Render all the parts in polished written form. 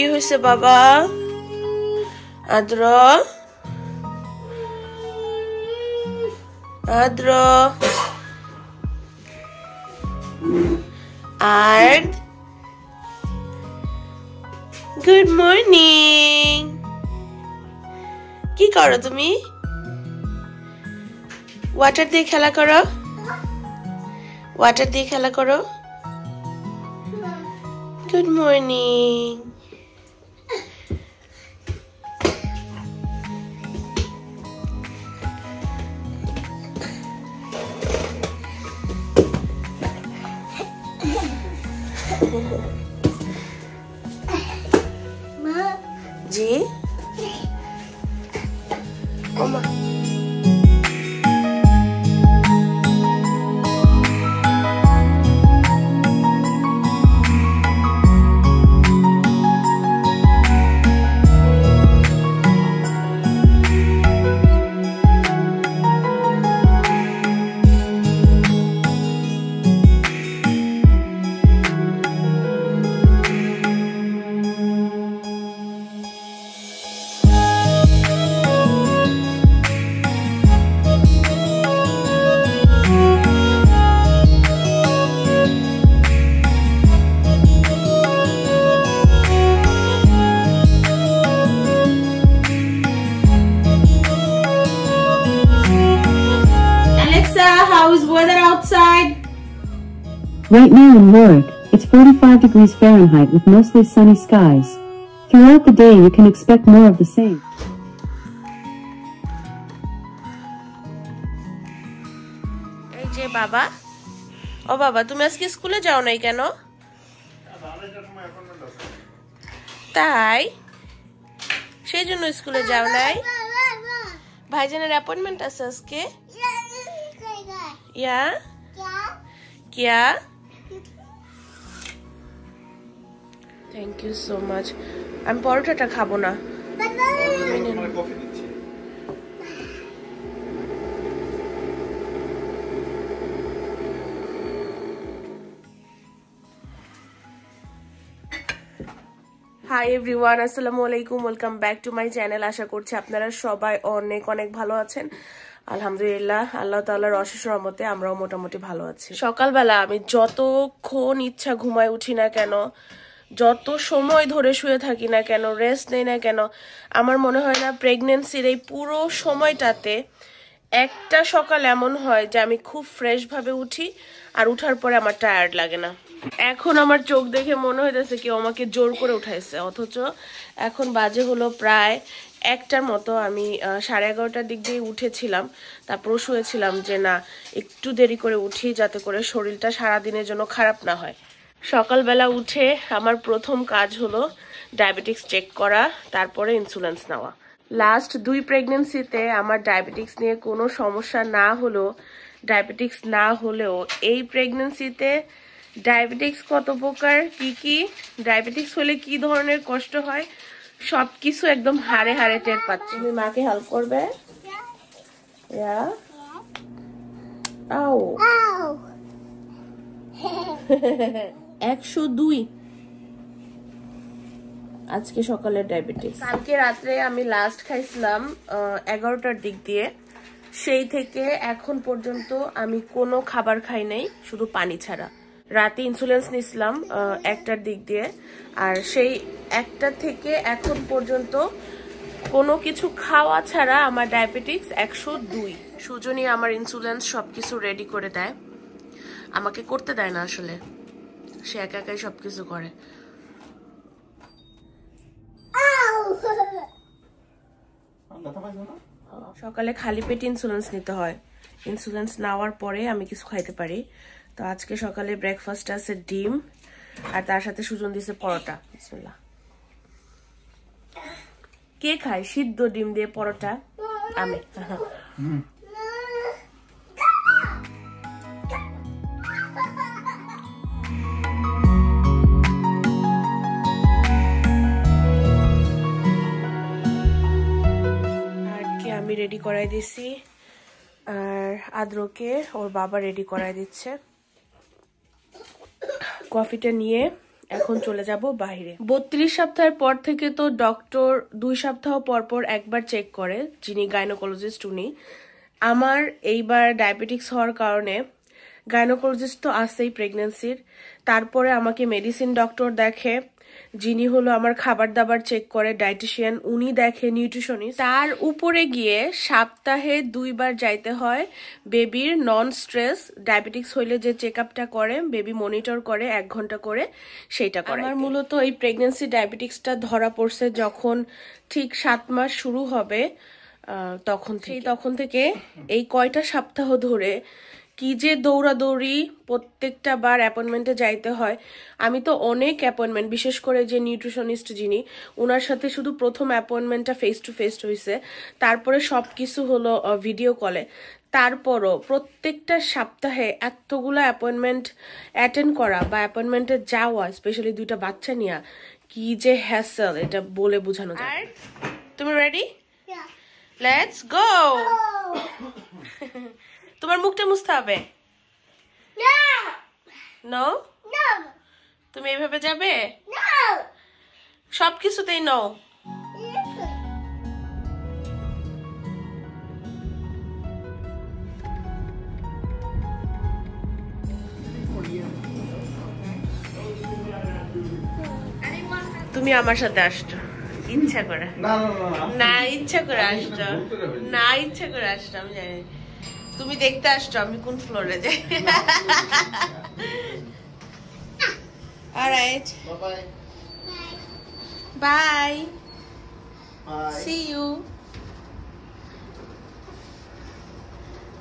কি হয়েছে বাবা? আদ্র আদ্র আর গুড মর্নিং। কি করো তুমি? ওয়াটার দিয়ে খেলা করো, ওয়াটার দিয়ে খেলা করো। Good morning. জি ওমা How is weather outside? Right now in Warwick, it's 45 degrees Fahrenheit with mostly sunny skies. Throughout the day you can expect more of the same. এই যে বাবা, ও বাবা তুমি আজকে স্কুলে যাও নাই কেন? তাই সেই জন্য স্কুলে যাও নাই? ভাইজানের অ্যাপয়েন্টমেন্ট আছে আজকে। या क्या? Thank you so much. আমি পরোটাটা খাবো না। হাই এভরিওয়ান, আসসালামু আলাইকুম, welcome back to my channel. আশা করছি আপনারা সবাই অনেক অনেক ভালো আছেন। আলহামদুলিল্লাহ, আল্লাহ তাআলার অশেষ রহমতে আমরাও মোটামুটি ভালো আছি। সকালবেলা আমি যতক্ষণ ইচ্ছা ঘুমায় উঠি না কেন, যত সময় ধরে শুয়ে থাকি না কেন, রেস্ট নেই না কেন, আমার মনে হয় না প্রেগনেন্সির এই পুরো সময়টাতে একটা সকাল এমন হয় যে আমি খুব ফ্রেশ ভাবে উঠি আর উঠার পরে আমার টায়ার্ড লাগে না। এখন আমার চোখ দেখে মনে হইতেছে কেউ আমাকে জোর করে উঠাইছে, অথচ এখন বাজে হলো প্রায় 1টার মতো। আমি 11:30টার দিক দিয়ে উঠেছিলাম, তারপর শুয়েছিলাম যে না একটু দেরি করে উঠি যাতে করে শরীরটা সারাদিনের জন্য খারাপ না হয়। সকালবেলা উঠে আমার প্রথম কাজ হলো ডায়াবেটিক্স চেক করা, তারপরে ইনসুলিন নেওয়া। লাস্ট 2 প্রেগনেন্সিতে আমার ডায়াবেটিক্স নিয়ে কোনো সমস্যা না হলেও, ডায়াবেটিক্স না হলেও এই প্রেগনেন্সিতে ডায়াবেটিক্স কত প্রকার, কি ডায়াবেটিক্স হলে কি ধরনের কষ্ট হয় সবকিছু একদম হাড়ে হাড়ে টের পাচ্ছি। তুমি মাকে হেল্প করবে? 102 আজকে সকালে ডায়াবেটিক্স। কালকে রাত্রে আমি লাস্ট খাইছিলাম 11টার দিক দিয়ে, সেই থেকে এখন পর্যন্ত আমি কোনো খাবার খাই নাই, শুধু পানি ছাড়া। রাতে ইনসুলিন নিছিলাম 1টার দিক দিয়ে, আর সেই 1টা থেকে এখন পর্যন্ত কোনো কিছু খাওয়া ছাড়া আমার ডায়াবেটিক্স 102। সুজনী আমার ইনসুলিন সবকিছু রেডি করে দেয়, আমাকে করতে দেয় না, আসলে সে একা একাই সবকিছু করে। সকালে খালি পেটে ইনসুলিন নিতে হয়, ইনসুলিন নেওয়ার পরে আমি কিছু খাইতে পারি। তো আজকে সকালে ব্রেকফাস্ট আছে ডিম, আর তার সাথে সুজন দিছে পরোটা। বিসমিল্লাহ। কে খায় সিদ্ধ ডিম দিয়ে পরোটা? আমি। আমি রেডি করাই দিছি, আর আদ্রকে ওর বাবা রেডি করাই দিচ্ছে। কফিটা নিয়ে এখন চলে যাব বাইরে। 32 সপ্তাহের পর থেকে তো ডক্টর 2 সপ্তাহ পর পর একবার চেক করে, যিনি গাইনোকোলজিস্ট উনি। আমার এইবার ডায়াবেটিক্স হওয়ার কারণে গাইনোকোলজিস্ট তো আছেই প্রেগন্যান্সির, তারপরে আমাকে মেডিসিন ডক্টর দেখে, যিনি হলো আমার খাবার দাবার চেক করে, ডায়েটিশিয়ান উনি দেখে, নিউট্রিশনিস্ট। তার উপরে গিয়ে সপ্তাহে 2 বার যাইতে হয় বেবির নন স্ট্রেস ডায়াবেটিক্স হইলে যে চেক আপটা করে, বেবি মনিটর করে 1 ঘন্টা করে, সেইটা করে। আমার মূলত এই প্রেগন্যান্সি ডায়াবেটিক্সটা ধরা পড়ছে যখন ঠিক 7 মাস শুরু হবে, তখন থেকে এই কয়টা সপ্তাহ ধরে কি যে দৌড়াদৌড়ি, প্রত্যেকটা বার অ্যাপয়েন্টমেন্টে যাইতে হয়। আমি তো অনেক অ্যাপয়েন্টমেন্ট, বিশেষ করে যে নিউট্রিশনিস্ট যিনি, ওনার সাথে শুধু প্রথম অ্যাপয়েন্টমেন্টটা ফেস টু ফেস হয়েছে, তারপরে সবকিছু হলো ভিডিও কলে। তারপরও প্রত্যেকটা সপ্তাহে এতগুলো অ্যাপয়েন্টমেন্ট অ্যাটেন্ড করা বা অ্যাপয়েন্টমেন্টে যাওয়া, স্পেশালি 2টা বাচ্চা নিয়ে, কি যে হ্যাসেল এটা বলে বোঝানো যায়। তুমি রেডি? Let's go. তোমার মুখটা মুছতে হবে। নো, তুমি এইভাবে যাবে? সবকিছুতেই নো। তুমি আমার সাথে আসছো ইচ্ছা করে? না, ইচ্ছা করে আসছো? না, ইচ্ছা করে আসছো? আমি জানি তুমি দেখতে আসছো আমি কোন ফ্লোরে যাই। Alright, bye, see you,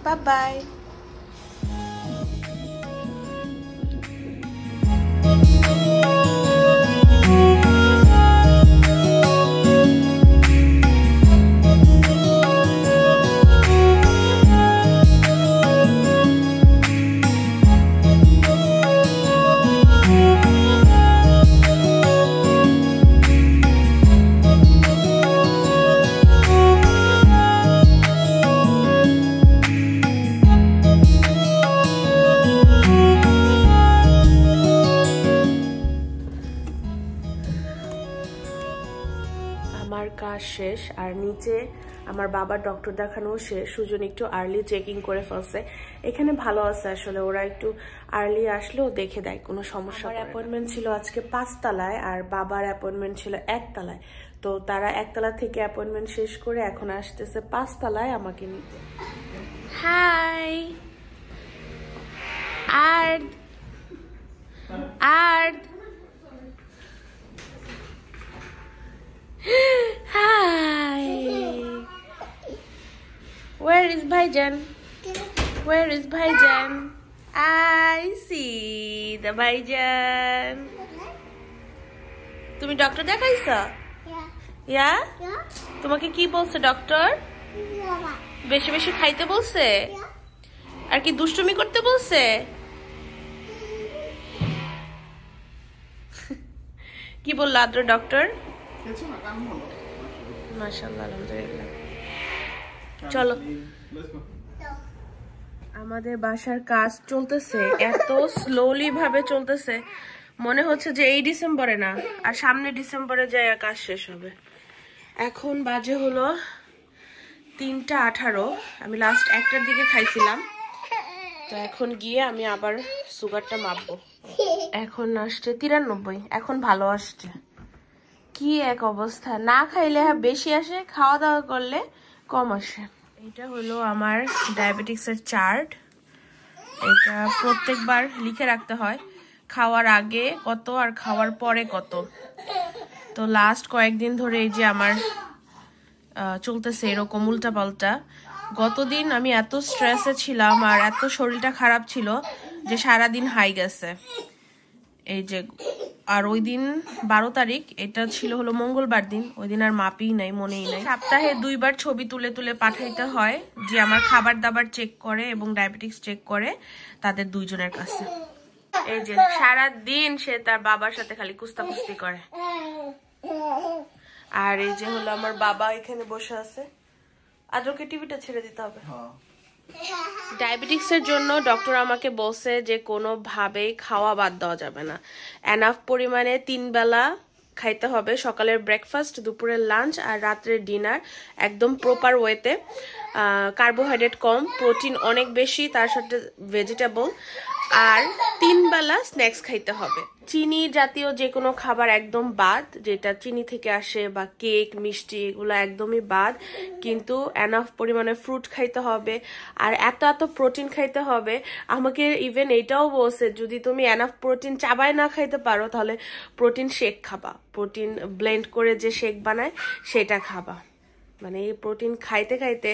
bye bye. আমার কাজ শেষ, আর নিচে আমার বাবার ডক্টর দেখানো শেষ। সুজন একটু আর্লি চেকিং করে ফেলছে, এখানে ভালো আছে আসলে, ওরা একটু আর্লি আসলেও দেখে দেয়, কোনো সমস্যা। আমার অ্যাপয়েন্টমেন্ট ছিল আজকে 5 তলায়, আর বাবার অ্যাপয়েন্টমেন্ট ছিল 1 তলায়। তো তারা 1 তলা থেকে অ্যাপয়েন্টমেন্ট শেষ করে এখন আসতেছে 5 তলায় আমাকে নিতে। হাই আর্দ, আর্দ, hi. Where is Bhaijan? Where is Bhaijan? I see the Bhaijan. তুমি ডক্টর দেখাইছো? ইয়া? তোমাকে কি বলছে ডক্টর? বেশি বেশি খাইতে বলছে? আর কি দুষ্টুমি করতে বলছে? কি বললো আদ্র ডক্টর? মাশাআল্লাহ, আলহামদুলিল্লাহ। চলো, আমাদের বাসার কাজ চলতেছে, এত স্লোলি ভাবে চলতেছে, মনে হচ্ছে যে এই ডিসেম্বরে না, আর সামনে ডিসেম্বরে যায় কাজ শেষ হবে। এখন বাজে হলো 3:18। আমি লাস্ট 1টার দিকে খাইছিলাম, তো এখন গিয়ে আমি আবার সুগারটা মাপবো। এখন আসছে 93, এখন ভালো আসছে। কি এক অবস্থা, না খাইলে বেশি আসে, খাওয়া দাওয়া করলে কম আসে। এটা হলো আমার ডায়াবেটিক্সের চার্ট, এটা প্রত্যেকবার লিখে রাখতে হয়, খাওয়ার আগে কত আর খাওয়ার পরে কত। তো লাস্ট কয়েকদিন ধরে এই যে আমার চলতেছে এরকম উল্টা পাল্টা। গতদিন আমি এত স্ট্রেসে ছিলাম আর এত শরীরটা খারাপ ছিল যে সারাদিন হাই গেছে। এই যে, আর ওই দিন 12 তারিখ, এটা ছিল হলো মঙ্গলবার দিন, ওই দিন আর মাপেই নাই, মনেই নাই। সপ্তাহে 2 বার ছবি তুলে তুলে পাঠাইতে হয়, যে আমার খাবার দাবার চেক করে এবং ডায়াবেটিক্স চেক করে তাদের 2 জনের কাছে। এই যে সারা দিন সে তার বাবার সাথে খালি কুস্তাকুস্তি করে। আর এই যে হলো আমার বাবা এখানে বসে আছে। আদ্রকে টিভিটা ছেড়ে দিতে হবে। ডায়াবেটিক্সের জন্য ডক্টর আমাকে বলছে যে কোনোভাবেই খাওয়া বাদ দেওয়া যাবে না, এনাফ পরিমাণে 3 বেলা খাইতে হবে, সকালের ব্রেকফাস্ট, দুপুরের লাঞ্চ আর রাত্রের ডিনার একদম প্রপার ওয়েতে, কার্বোহাইড্রেট কম, প্রোটিন অনেক বেশি, তার সাথে ভেজিটেবল, আর 3 বেলা স্ন্যাক্স খাইতে হবে। চিনি জাতীয় যে কোনো খাবার একদম বাদ, যেটা চিনি থেকে আসে বা কেক মিষ্টি এগুলো একদমই বাদ, কিন্তু এনাফ পরিমাণে ফ্রুট খাইতে হবে আর এত প্রোটিন খাইতে হবে। আমাকে ইভেন এটাও বলছে যদি তুমি এনাফ প্রোটিন চাবাই না খাইতে পারো তাহলে প্রোটিন শেক খাবা, প্রোটিন ব্লেন্ড করে যে শেক বানায় সেটা খাবা। মানে এই প্রোটিন খাইতে খাইতে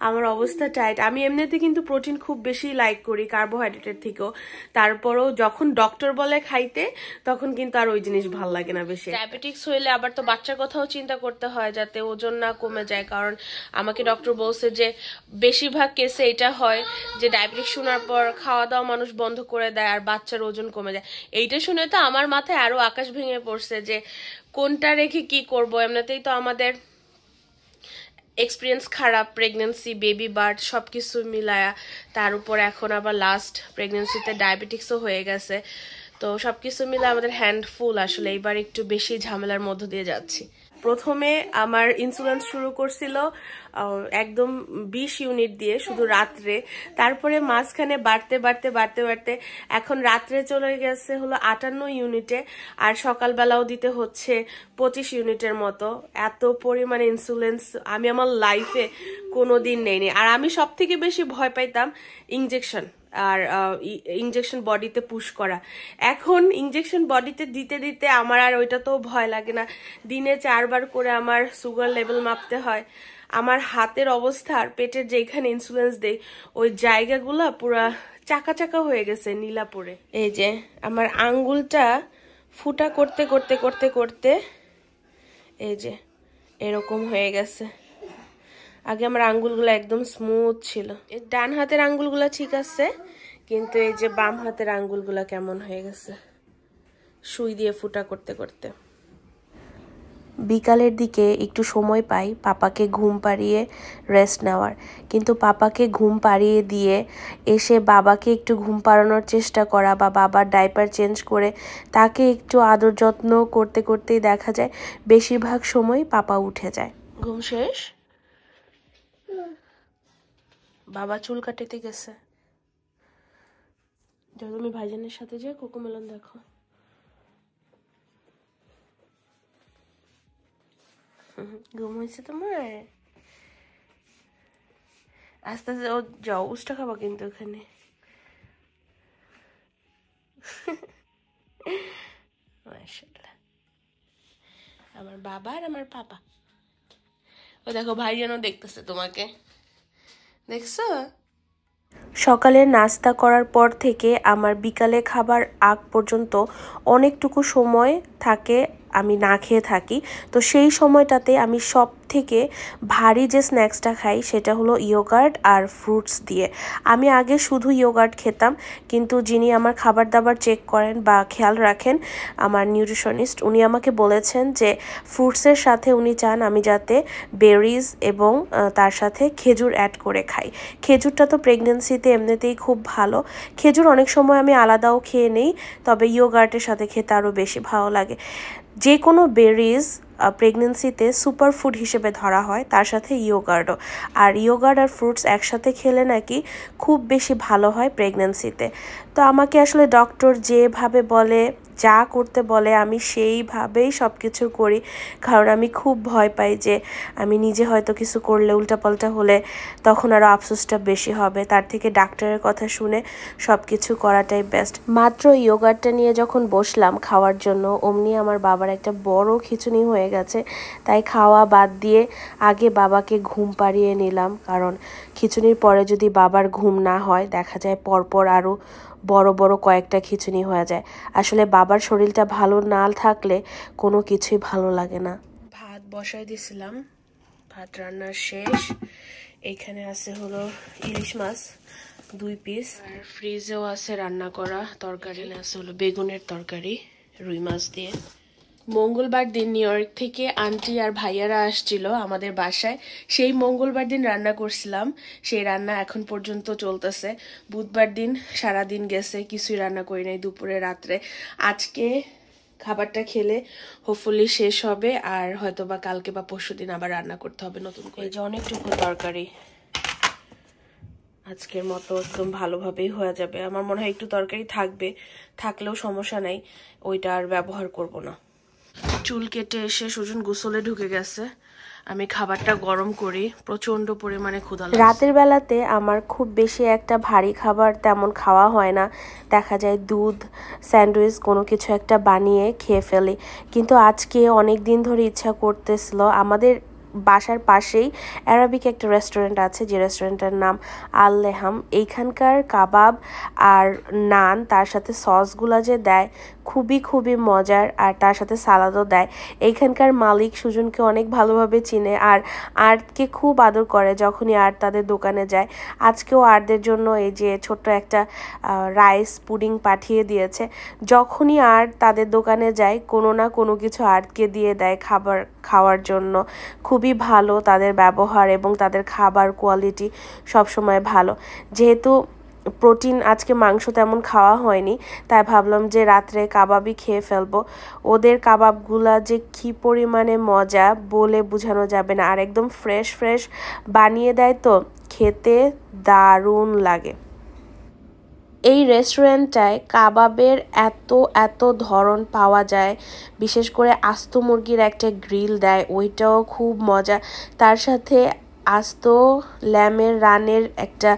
আমার অবস্থা টাইট। আমি এমনিতে কিন্তু প্রোটিন খুব বেশি লাইক করি কার্বোহাইড্রেটের থেকেও, তারপরেও যখন ডক্টর বলে খাইতে তখন কিন্তু আর ওই জিনিস ভাল লাগে না বেশি। ডায়াবেটিক্স হইলে আবার তো বাচ্চার কথাও চিন্তা করতে হয় যাতে ওজন না কমে যায়, কারণ আমাকে ডক্টর বলছে যে বেশিরভাগ কেসে এটা হয় যে ডায়াবেটিক্স শোনার পর খাওয়া দাওয়া মানুষ বন্ধ করে দেয় আর বাচ্চার ওজন কমে যায়। এইটা শুনে তো আমার মাথায় আরো আকাশ ভেঙে পড়ছে যে কোনটা রেখে কি করব। এমনিতেই তো আমাদের এক্সপিরিয়েন্স খারাপ, প্রেগনেন্সি, বেবি বার্থ সবকিছু মিলায়া, তার উপর এখন আবার লাস্ট প্রেগনেন্সিতে ডায়াবেটিক্সও হয়ে গেছে, তো সবকিছু মিলে আমাদের হ্যান্ড ফুল। আসলে এইবার একটু বেশি ঝামেলার মধ্য দিয়ে যাচ্ছি। প্রথমে আমার ইনসুলিন শুরু করছিল একদম 20 ইউনিট দিয়ে শুধু রাত্রে, তারপরে মাঝখানে বাড়তে বাড়তে বাড়তে বাড়তে এখন রাত্রে চলে গেছে হলো 58 ইউনিটে, আর সকালবেলাও দিতে হচ্ছে 25 ইউনিটের মতো। এত পরিমাণে ইনসুলিন আমি আমার লাইফে কোনোদিন নেইনি। আর আমি সব থেকে বেশি ভয় পাইতাম ইনজেকশন, আর ইনজেকশন বডিতে পুশ করা। এখন ইনজেকশন বডিতে দিতে দিতে আমার আর ওইটা তো ভয় লাগে না। দিনে 4 বার করে আমার সুগার লেভেল মাপতে হয়। আমার হাতের অবস্থা আর পেটের যেখানে ইনসুলিন দেই ওই জায়গাগুলা পুরা চাকা চাকা হয়ে গেছে নীলা পড়ে। এই যে আমার আঙ্গুলটা ফুটা করতে করতে করতে করতে এই যে এরকম হয়ে গেছে। আগে আমার আঙ্গুলগুলো একদম স্মুথ ছিল। ডান হাতের আঙ্গুলগুলো ঠিক আছে, কিন্তু এই যে বাম হাতের আঙ্গুলগুলো কেমন হয়ে গেছে সুই দিয়ে ফুটা করতে করতে। বিকালের দিকে একটু সময় পাই পাপাকে ঘুম পাড়িয়ে রেস্ট নেওয়ার, কিন্তু পাপাকে ঘুম পাড়িয়ে দিয়ে এসে বাবাকে একটু ঘুম পাড়ানোর চেষ্টা করা বা বাবার ডাইপার চেঞ্জ করে তাকে একটু আদর যত্ন করতে করতেই দেখা যায় বেশিরভাগ সময় পাপা উঠে যায়। ঘুম শেষ, বাবা চুল কাটাতে গেছে। তুমি ভাইজানের সাথে যে কোকোমেলন দেখো। ঘুম হয়েছে তোমার? আস্তে আস্তে ও যাও, উষ্টা খাবা কিন্তু ওখানে। মাশাআল্লাহ, আমার বাবা আর আমার পাপা। ও দেখো ভাইজানও দেখতেছে তোমাকে, দেখছো? সকালের নাস্তা করার পর থেকে আমার বিকালে খাবার আগ পর্যন্ত অনেকটুকু সময় থাকে আমি না খেয়ে থাকি। তো সেই সময়টাতে আমি সব থেকে ভারী যে স্ন্যাক্সটা খাই সেটা হলো ইয়োগার্ট আর ফ্রুটস দিয়ে। আমি আগে শুধু ইয়োগার্ট খেতাম, কিন্তু যিনি আমার খাবার দাবার চেক করেন বা খেয়াল রাখেন আমার নিউট্রিশনিস্ট, উনি আমাকে বলেছেন যে ফ্রুটসের সাথে উনি চান আমি যাতে বেরিজ এবং তার সাথে খেজুর অ্যাড করে খাই। খেজুরটা তো প্রেগনেন্সিতে এমনিতেই খুব ভালো। খেজুর অনেক সময় আমি আলাদাও খেয়ে নেই, তবে ইয়োগার্টের সাথে খেতে আরও বেশি ভালো লাগে। যে কোনো বেরিজ প্রেগনেন্সিতে সুপারফুড হিসেবে ধরা হয়, তার সাথে ইয়োগার্টও। আর ইয়োগার্ট আর ফ্রুটস একসাথে খেলে নাকি খুব বেশি ভালো হয় প্রেগনেন্সিতে। তো আমাকে আসলে ডক্টর যেভাবে বলে, যা করতে বলে আমি সেইভাবেই সব কিছু করি, কারণ আমি খুব ভয় পাই যে আমি নিজে হয়তো কিছু করলে উল্টাপাল্টা হলে তখন আরও আফসোসটা বেশি হবে। তার থেকে ডাক্তারের কথা শুনে সব কিছু করাটাই বেস্ট। মাত্র ইয়োগার্টটা নিয়ে যখন বসলাম খাওয়ার জন্য, অমনি আমার বাবার একটা বড় খিঁচুনি হয়ে গেছে। তাই খাওয়া বাদ দিয়ে আগে বাবাকে ঘুম পাড়িয়ে নিলাম, কারণ খিঁচুনির পরে যদি বাবার ঘুম না হয় দেখা যায় পরপর আরও বড় বড় কয়েকটা খিঁচুনি হয়ে যায়। আসলে বাবার শরীরটা ভালো না থাকলে কোনো কিছুই ভালো লাগে না। ভাত বসাই দিয়েছিলাম, ভাত রান্নার শেষ। এইখানে আছে হলো ইলিশ মাছ 2 পিস, আর ফ্রিজেও আছে রান্না করা তরকারি। আছে হলো বেগুনের তরকারি রুই মাছ দিয়ে। মঙ্গলবার দিন নিউ ইয়র্ক থেকে আন্টি আর ভাইয়ারা আসছিল আমাদের বাসায়। সেই মঙ্গলবার দিন রান্না করছিলাম, সেই রান্না এখন পর্যন্ত চলতেছে। বুধবার দিন সারাদিন গেছে, কিছুই রান্না করি নাই, দুপুরে রাত্রে। আজকে খাবারটা খেলে হোপফুলি শেষ হবে, আর হয়তো বা কালকে বা পরশু দিন আবার রান্না করতে হবে নতুন করে। এই যে অনেকটুকু তরকারি আজকের মতো একদম ভালোভাবেই হয়ে যাবে। আমার মনে হয় একটু তরকারি থাকবে, থাকলেও সমস্যা নাই, ওইটা আর ব্যবহার করব না। চুল কেটে এসে সুজন গোসলে ঢুকে গেছে, আমি খাবারটা গরম করি, প্রচন্ড পরিমাণে ক্ষুধা লাগছে। রাতের বেলাতে আমার খুব বেশি একটা ভারী খাবার তেমন খাওয়া হয় না, দেখা যায় দুধ স্যান্ডউইচ কোনো কিছু একটা বানিয়ে খেয়ে ফেলি। কিন্তু আজকে অনেক দিন ধরে ইচ্ছা করতেছিল। আমাদের বাসার পাশেই অ্যারাবিক একটা রেস্টুরেন্ট আছে, যে রেস্টুরেন্টের নাম আল লেহাম। এইখানকার কাবাব আর নান, তার সাথে সসগুলা যে দেয় খুবই মজার, আর তার সাথে সালাদও দেয়। এইখানকার মালিক সুজনকে অনেক ভালোভাবে চিনে, আর আর্টকে খুব আদর করে যখনই আর্ট তাদের দোকানে যায়। আজকেও আর্টদের জন্য এই যে ছোট্ট একটা রাইস পুডিং পাঠিয়ে দিয়েছে। যখনই আর্ট তাদের দোকানে যায় কোনো না কোনো কিছু আর্টকে দিয়ে দেয় খাবার খাওয়ার জন্য। খুবই ভালো তাদের ব্যবহার এবং তাদের খাবার কোয়ালিটি সবসময় ভালো। যেহেতু প্রোটিন আজকে মাংস তেমন খাওয়া হয়নি, তাই ভাবলাম যে রাত্রে কাবাবই খেয়ে ফেলবো। ওদের কাবাবগুলা যে কি পরিমাণে মজা বলে বোঝানো যাবে না, আর একদম ফ্রেশ বানিয়ে দেয়, তো খেতে দারুণ লাগে। এই রেস্টুরেন্টটায় কাবাবের এত ধরন পাওয়া যায়, বিশেষ করে আস্ত মুরগির একটা গ্রিল দেয়, ওইটাও খুব মজা। তার সাথে আস্ত ল্যামের রানের একটা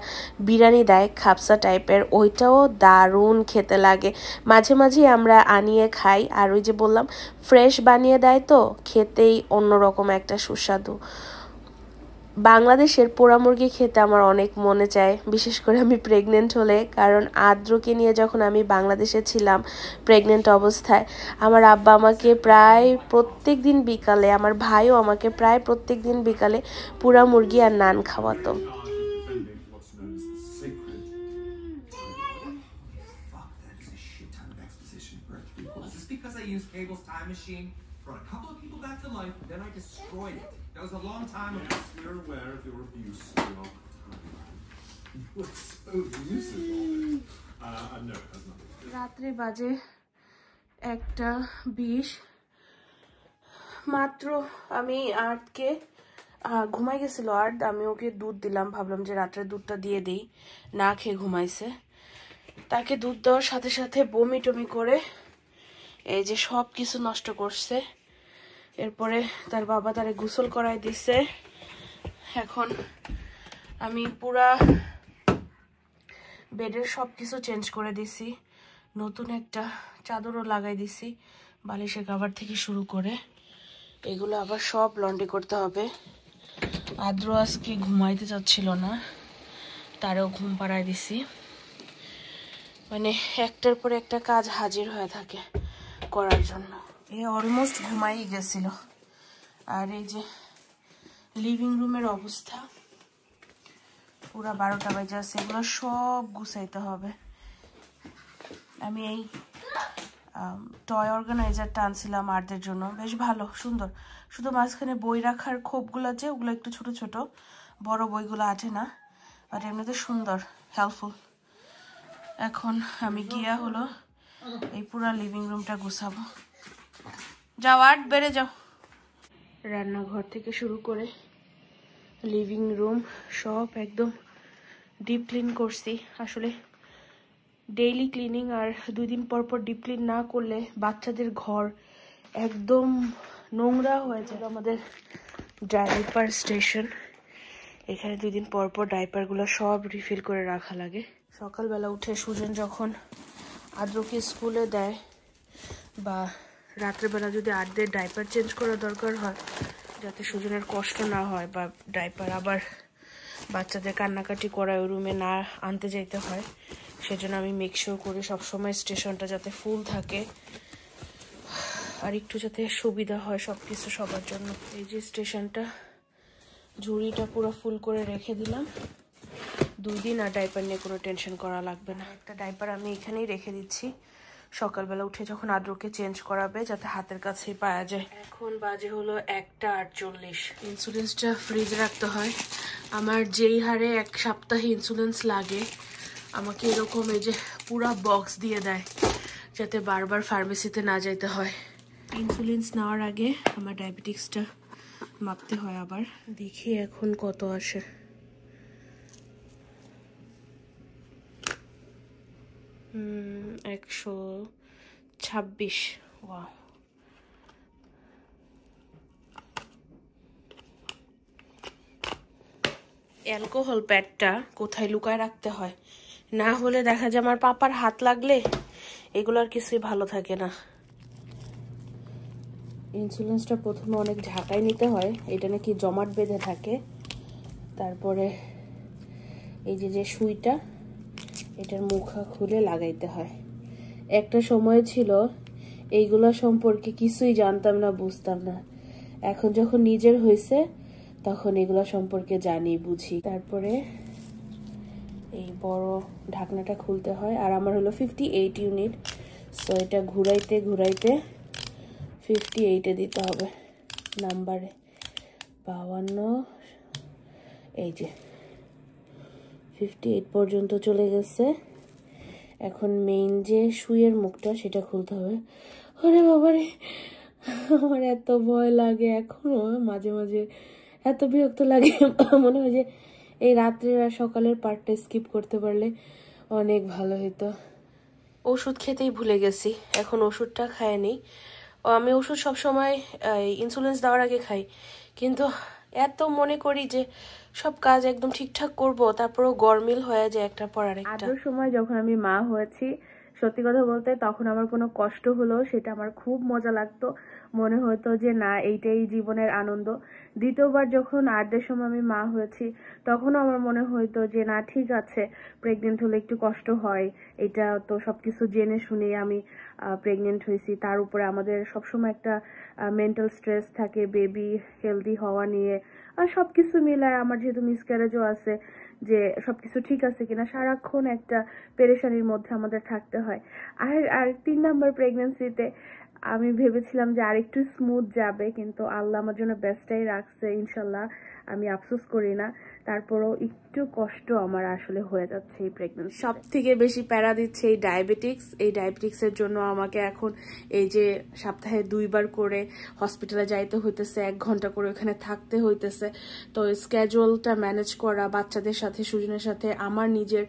বিরিয়ানি দেয় খাপসা টাইপের, ওইটাও দারুণ খেতে লাগে। মাঝে মাঝে আমরা আনিয়ে খাই, আর ওই যে বললাম ফ্রেশ বানিয়ে দেয়, তো খেতেই অন্যরকম একটা সুস্বাদু। বাংলাদেশের পোড়া মুরগি খেতে আমার অনেক মনে চায়, বিশেষ করে আমি প্রেগনেন্ট হলে। কারণ আদ্রকে নিয়ে যখন আমি বাংলাদেশে ছিলাম প্রেগনেন্ট অবস্থায়, আমার আব্বা আমাকে প্রায় প্রত্যেক দিন বিকালে, আমার ভাইও আমাকে প্রায় প্রত্যেক দিন বিকালে পোড়া মুরগি আর নান খাওয়াতো। Brought a couple of people back to life, then I destroyed it. That was a long time ago. We're aware of your abuse of your time. You were so abusive of it. No, it has nothing. রাত্রে বাজে 1:20 মাত্র। আমি আর্টকে ঘুমাই গেছিল, art আমি ওকে দুধ দিলাম, ভাবলাম যে রাত্রে দুধটা দিয়ে দিই, না খেয়ে ঘুমাইছে। তাকে দুধ দেওয়ার সাথে সাথে বমি টমি করে এই যে সব কিছু নষ্ট করছে। এরপরে তার বাবা তারে গোসল করাই দিছে। এখন আমি পুরা বেডের সব কিছু চেঞ্জ করে দিছি, নতুন একটা চাদরও লাগাই দিছি, বালিশের কভার থেকে শুরু করে এগুলো আবার সব লন্ড্রি করতে হবে। আদ্র আজকে ঘুমাইতে চাচ্ছিল না, তারও ঘুম পাড়ায় দিছি। মানে একটার পর একটা কাজ হাজির হয়ে থাকে করার জন্য। এ অলমোস্ট ঘুমাই গেছিল। আর এই যে লিভিং রুমের অবস্থা, পুরা 12টা বাজে আছে, এগুলো সব গুছাইতে হবে। আমি এই টয় অর্গানাইজারটা আনছিলাম আর্টদের জন্য, বেশ ভালো সুন্দর, শুধু মাঝখানে বই রাখার খোপগুলো আছে, ওগুলো একটু ছোট ছোট, বড় বইগুলো আছে না, বাট এমনিতে সুন্দর, হেল্পফুল। এখন আমি গিয়া হলো এই পুরা লিভিং রুমটা গুছাবো। যাও আর্ট, বেড়ে যাও। রান্নাঘর থেকে শুরু করে লিভিং রুম সব একদম ডিপ ক্লিন করছি। আসলে ডেইলি ক্লিনিং আর 2 দিন পর পর ডিপ ক্লিন না করলে বাচ্চাদের ঘর একদম নোংরা হয়ে যায়। আমাদের ডাইপার স্টেশন, এখানে 2 দিন পর পর ডাইপারগুলো সব রিফিল করে রাখা লাগে। সকালবেলা উঠে সুজন যখন আদ্রকে স্কুলে দেয়, বা রাত্রেবেলা যদি আর্টদের ডাইপার চেঞ্জ করা দরকার হয়, যাতে সুজনের কষ্ট না হয়, বা ডাইপার আবার বাচ্চাদের কান্নাকাটি করা ওই রুমে না আনতে যাইতে হয়, সেজন্য আমি মেক শিওর করি সবসময় স্টেশনটা যাতে ফুল থাকে, আর একটু যাতে সুবিধা হয় সবকিছু সবার জন্য। এই যে স্টেশনটা, ঝুড়িটা পুরো ফুল করে রেখে দিলাম, 2 দিন আর ডাইপার নিয়ে কোনো টেনশন করা লাগবে না। একটা ডাইপার আমি এখানেই রেখে দিচ্ছি, সকালবেলা উঠে যখন আদ্রকে চেঞ্জ করাবে যাতে হাতের কাছেই পাওয়া যায়। এখন বাজে হলো 1:48। ইনসুলিনসটা ফ্রিজে রাখতে হয়। আমার যেই হারে এক সপ্তাহে ইনসুলিনস লাগে আমাকে এরকম এই যে পুরা বক্স দিয়ে দেয় যাতে বারবার ফার্মেসিতে না যাইতে হয়। ইনসুলিনস নেওয়ার আগে আমার ডায়াবেটিক্সটা মাপতে হয় আবার। দেখি এখন কত আসে। 126। ওয়াও। অ্যালকোহল প্যাডটা কোথায় লুকায় রাখতে হয়, না হলে দেখা যায় আমার পাপার হাত লাগলে এগুলোর কিছুই ভালো থাকে না। ইনসুলিনসটা প্রথমে অনেক ঝাঁকায় নিতে হয়, এটা নাকি জমাট বেঁধে থাকে। তারপরে এই যে সুইটা এটার মুখা খুলে লাগাইতে হয়। একটা সময় ছিল এইগুলা সম্পর্কে কিছুই জানতাম না, বুঝতাম না। এখন যখন নিজের হয়েছে তখন এগুলা সম্পর্কে জানি, বুঝি। তারপরে এই বড় ঢাকনাটা খুলতে হয়। আর আমার হলো 58 ইউনিট, সো এটা ঘুরাইতে ঘুরাইতে 58-এ দিতে হবে নাম্বারে। 52, এই যে 58 পর্যন্ত চলে গেছে। এখন মেইন যে সুইয়ের মুখটা সেটা খুলতে হবে। ওরে বাবারে, আমার এত ভয় লাগে এখনো, মাঝে মাঝে এত বিরক্ত লাগে, মনে হয় যে এই রাত্রের আর সকালের পার্টটা স্কিপ করতে পারলে অনেক ভালো হতো। ওষুধ খেতেই ভুলে গেছি, এখন ওষুধটা খায় নি। আমি ওষুধ সবসময় ইনসুলিনস দেওয়ার আগে খাই, কিন্তু এত মনে করি যে সব কাজ একদম ঠিকঠাক করব, তারপরও গরমিল হয়ে যায় একটা পর আরেকটা। আগের সময় যখন আমি মা হয়েছি, সত্যি কথা বলতে তখন আমার কোনো কষ্ট হলো সেটা আমার খুব মজা লাগতো, মনে হতো যে না এইটাই জীবনের আনন্দ। দ্বিতীয়বার যখন 8-এর সময় আমি মা হয়েছি তখনও আমার মনে হতো যে না ঠিক আছে, প্রেগনেন্ট হলে একটু কষ্ট হয়, এটা তো সবকিছু জেনে শুনে আমি প্রেগনেন্ট হয়েছি। তার উপরে আমাদের সবসময় একটা মেন্টাল স্ট্রেস থাকে বেবি হেলদি হওয়া নিয়ে, আর সবকিছু মিলায় আমার যেহেতু মিসক্যারেজও আছে, যে সবকিছু ঠিক আছে কিনা সারাক্ষণ একটা পেরেশানির মধ্যে আমাদের থাকতে হয়। আর 3 নাম্বার প্রেগনেন্সিতে আমি ভেবেছিলাম যে আরেকটু স্মুথ যাবে, কিন্তু আল্লাহ আমার জন্য বেস্টটাই রাখছে, ইনশাল্লাহ আমি আফসোস করি না। তারপরও একটু কষ্ট আমার আসলে হয়ে যাচ্ছে এই প্রেগনেন্সি। সব থেকে বেশি প্যারা দিচ্ছে এই ডায়াবেটিক্স। এই ডায়াবেটিক্সের জন্য আমাকে এখন এই যে সপ্তাহে 2 বার করে হসপিটালে যাইতে হইতেছে, 1 ঘন্টা করে ওখানে থাকতে হইতেছে। তো স্কেজুয়ালটা ম্যানেজ করা, বাচ্চাদের সাথে সুজনের সাথে আমার নিজের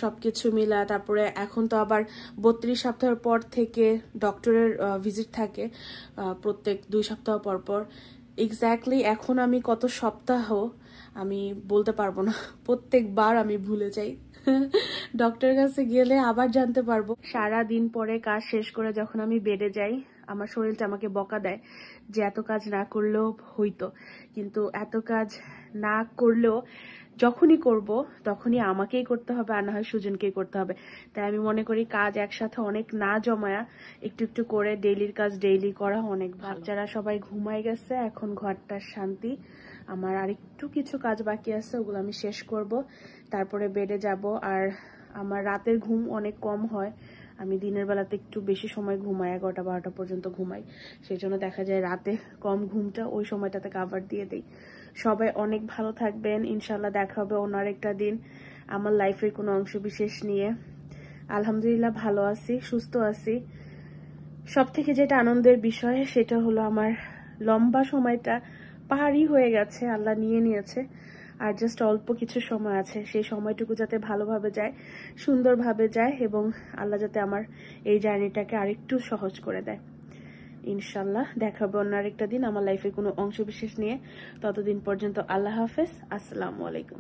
সবকিছু মিলা। তারপরে এখন তো আবার 32 সপ্তাহের পর থেকে ডক্টরের ভিজিট থাকে প্রত্যেক 2 সপ্তাহ পর পর। এক্স্যাক্টলি এখন আমি কত সপ্তাহ আমি বলতে পারবো না, প্রত্যেকবার আমি ভুলে যাই। ডক্টরের কাছে গেলে আবার জানতে পারবো। সারা দিন পরে কাজ শেষ করে যখন আমি বেডে যাই, আমার শরীরটা আমাকে বকা দেয় যে এত কাজ না করলেও হইতো, কিন্তু এত কাজ না করলেও যখনই করব তখনই আমাকেই করতে হবে, আর না হয় সুজনকেই করতে হবে। তাই আমি মনে করি কাজ একসাথে অনেক না জমায়া একটু একটু করে ডেইলির কাজ ডেইলি করা অনেক ভালো। বাচ্চারা সবাই ঘুমাই গেছে, এখন ঘরটার শান্তি। আমার আরেকটু কিছু কাজ বাকি আছে, ওগুলো আমি শেষ করব, তারপরে বেডে যাব। আর আমার রাতের ঘুম অনেক কম হয়, আমি দিনের বেলাতে একটু বেশি সময় ঘুমাই, 11টা-12টা পর্যন্ত ঘুমাই, সেই জন্য দেখা যায় রাতে কম ঘুমটা ওই সময়টাতে কাভার দিয়ে দিই। সবাই অনেক ভালো থাকবেন, ইনশাল্লাহ দেখা হবে অন্য আরেকটা দিন আমার লাইফের কোনো অংশ বিশেষ নিয়ে। আলহামদুলিল্লাহ ভালো আছি, সুস্থ আছি। সব থেকে যেটা আনন্দের বিষয় সেটা হলো আমার লম্বা সময়টা পাহাড়ি হয়ে গেছে, আল্লাহ নিয়ে নিয়েছে, আর জাস্ট অল্প কিছু সময় আছে। সেই সময়টুকু যাতে ভালোভাবে যায়, সুন্দরভাবে যায়, এবং আল্লাহ যাতে আমার এই জার্নিটাকে আরেকটু সহজ করে দেয়। ইনশাল্লাহ দেখা হবে অন্য আরেকটা দিন আমার লাইফের কোনো অংশ বিশেষ নিয়ে। ততদিন পর্যন্ত আল্লাহ হাফেজ, আসসালামু আলাইকুম।